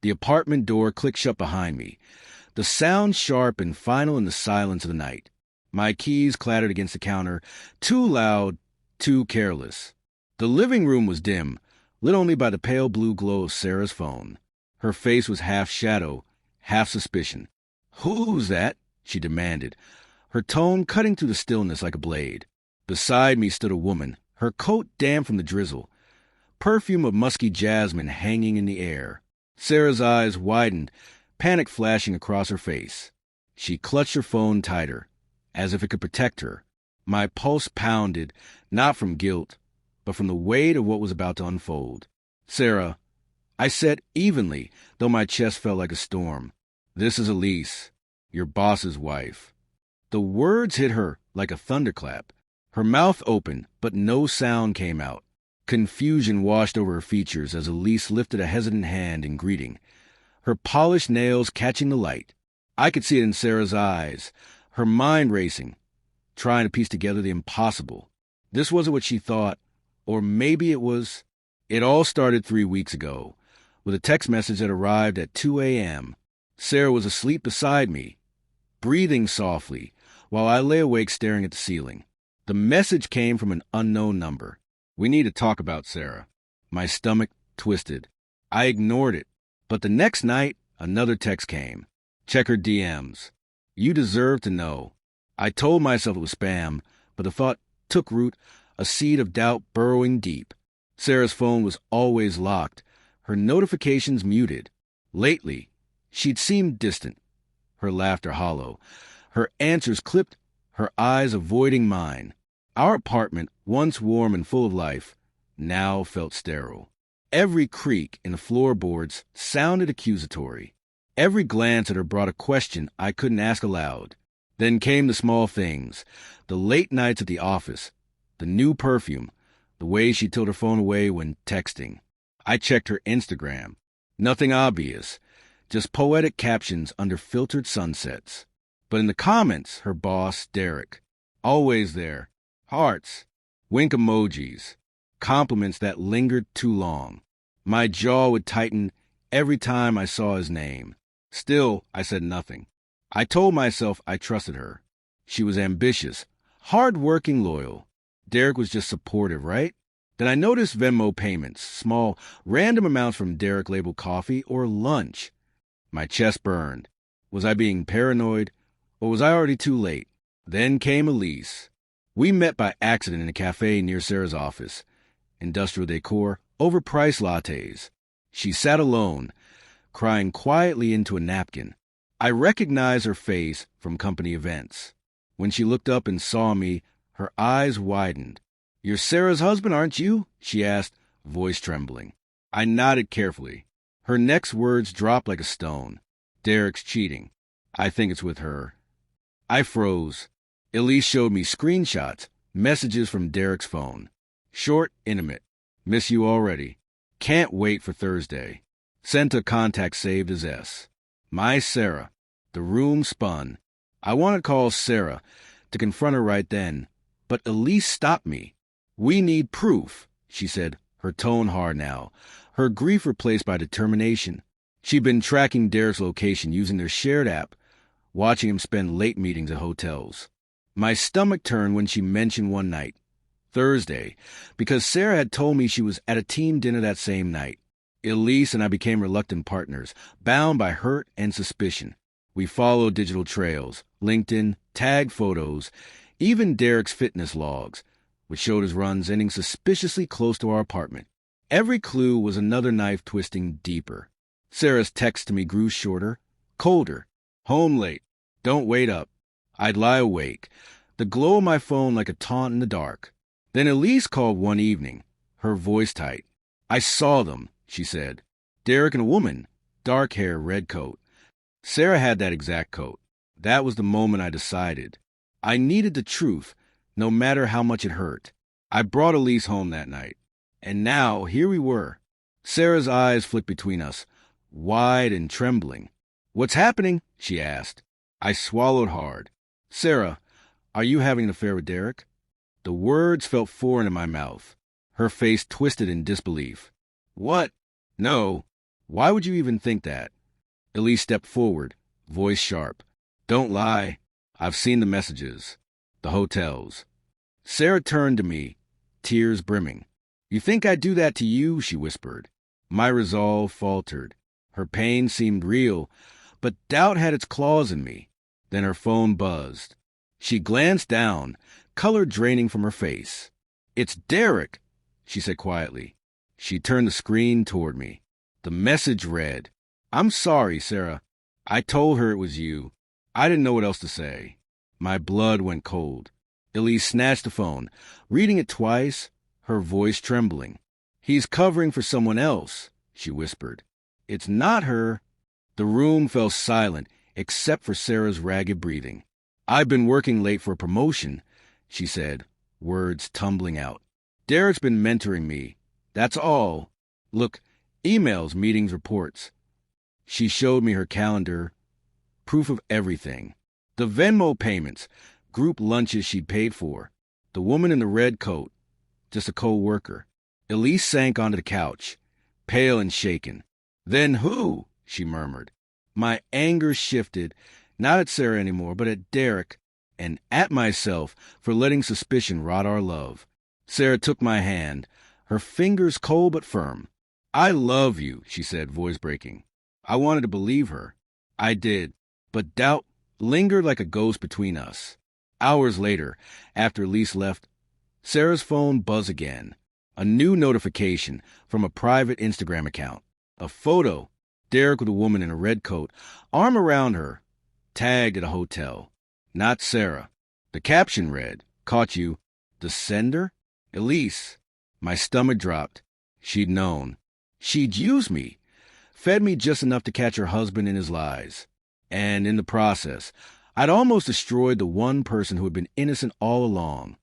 The apartment door clicked shut behind me, the sound sharp and final in the silence of the night. My keys clattered against the counter, too loud, too careless. The living room was dim, lit only by the pale blue glow of Sarah's phone. Her face was half shadow, half suspicion. "Who's that?" she demanded, her tone cutting through the stillness like a blade. Beside me stood a woman, her coat damp from the drizzle, perfume of musky jasmine hanging in the air. Sarah's eyes widened, panic flashing across her face. She clutched her phone tighter, as if it could protect her. My pulse pounded, not from guilt, but from the weight of what was about to unfold. "Sarah," I said evenly, though my chest felt like a storm. "This is Elise, your boss's wife." The words hit her like a thunderclap. Her mouth opened, but no sound came out. Confusion washed over her features as Elise lifted a hesitant hand in greeting, her polished nails catching the light. I could see it in Sarah's eyes, her mind racing, trying to piece together the impossible. This wasn't what she thought, or maybe it was. It all started 3 weeks ago, with a text message that arrived at 2 a.m. Sarah was asleep beside me, breathing softly, while I lay awake staring at the ceiling. The message came from an unknown number. "We need to talk about Sarah." My stomach twisted. I ignored it. But the next night, another text came. "Check her DMs. You deserve to know." I told myself it was spam, but the thought took root, a seed of doubt burrowing deep. Sarah's phone was always locked, her notifications muted. Lately, she'd seemed distant, her laughter hollow, her answers clipped, her eyes avoiding mine. Our apartment, once warm and full of life, now felt sterile. Every creak in the floorboards sounded accusatory. Every glance at her brought a question I couldn't ask aloud. Then came the small things, the late nights at the office, the new perfume, the way she tilted her phone away when texting. I checked her Instagram. Nothing obvious, just poetic captions under filtered sunsets. But in the comments, her boss, Derek, always there. Hearts, wink emojis, compliments that lingered too long. My jaw would tighten every time I saw his name. Still, I said nothing. I told myself I trusted her. She was ambitious, hard-working, loyal. Derek was just supportive, right? Then I noticed Venmo payments, small, random amounts from Derek-labeled coffee or lunch. My chest burned. Was I being paranoid, or was I already too late? Then came Elise. We met by accident in a cafe near Sarah's office. Industrial decor, overpriced lattes. She sat alone, crying quietly into a napkin. I recognized her face from company events. When she looked up and saw me, her eyes widened. "You're Sarah's husband, aren't you?" she asked, voice trembling. I nodded carefully. Her next words dropped like a stone. "Derek's cheating. I think it's with her." I froze. Elise showed me screenshots, messages from Derek's phone. Short, intimate. "Miss you already. Can't wait for Thursday." Sent a contact saved as S. My Sarah. The room spun. I wanted to call Sarah, to confront her right then, but Elise stopped me. "We need proof," she said, her tone hard now, her grief replaced by determination. She'd been tracking Derek's location using their shared app, watching him spend late meetings at hotels. My stomach turned when she mentioned one night, Thursday, because Sarah had told me she was at a team dinner that same night. Elise and I became reluctant partners, bound by hurt and suspicion. We followed digital trails, LinkedIn, tagged photos, even Derek's fitness logs, which showed his runs ending suspiciously close to our apartment. Every clue was another knife twisting deeper. Sarah's text to me grew shorter, colder. "Home late. Don't wait up." I'd lie awake, the glow of my phone like a taunt in the dark. Then Elise called one evening, her voice tight. "I saw them," she said. "Derek and a woman, dark hair, red coat." Sarah had that exact coat. That was the moment I decided. I needed the truth, no matter how much it hurt. I brought Elise home that night. And now, here we were. Sarah's eyes flicked between us, wide and trembling. "What's happening?" she asked. I swallowed hard. "Sarah, are you having an affair with Derek?" The words felt foreign in my mouth. Her face twisted in disbelief. "What? No. Why would you even think that? Elise stepped forward, voice sharp. Don't lie. I've seen the messages. The hotels. Sarah turned to me, tears brimming. You think I'd do that to you? She whispered. My resolve faltered. Her pain seemed real, but doubt had its claws in me. Then her phone buzzed. She glanced down, color draining from her face. It's Derek, she said quietly. She turned the screen toward me. The message read, I'm sorry, Sarah. I told her it was you. I didn't know what else to say. My blood went cold. Elise snatched the phone, reading it twice, her voice trembling. He's covering for someone else, she whispered. It's not her. The room fell silent, except for Sarah's ragged breathing. I've been working late for a promotion, she said, words tumbling out. Derek's been mentoring me. That's all. Look, emails, meetings, reports. She showed me her calendar, proof of everything. The Venmo payments, group lunches she'd paid for. The woman in the red coat, just a co-worker. Elise sank onto the couch, pale and shaken. Then who? She murmured. My anger shifted, not at Sarah anymore, but at Derek, and at myself for letting suspicion rot our love. Sarah took my hand, her fingers cold but firm. I love you, she said, voice breaking. I wanted to believe her. I did, but doubt lingered like a ghost between us. Hours later, after Elise left, Sarah's phone buzzed again. A new notification from a private Instagram account. A photo, Derek with a woman in a red coat, arm around her, tagged at a hotel. Not Sarah. The caption read, Caught you. The sender? Elise. My stomach dropped. She'd known. She'd used me. Fed me just enough to catch her husband in his lies. And in the process, I'd almost destroyed the one person who had been innocent all along.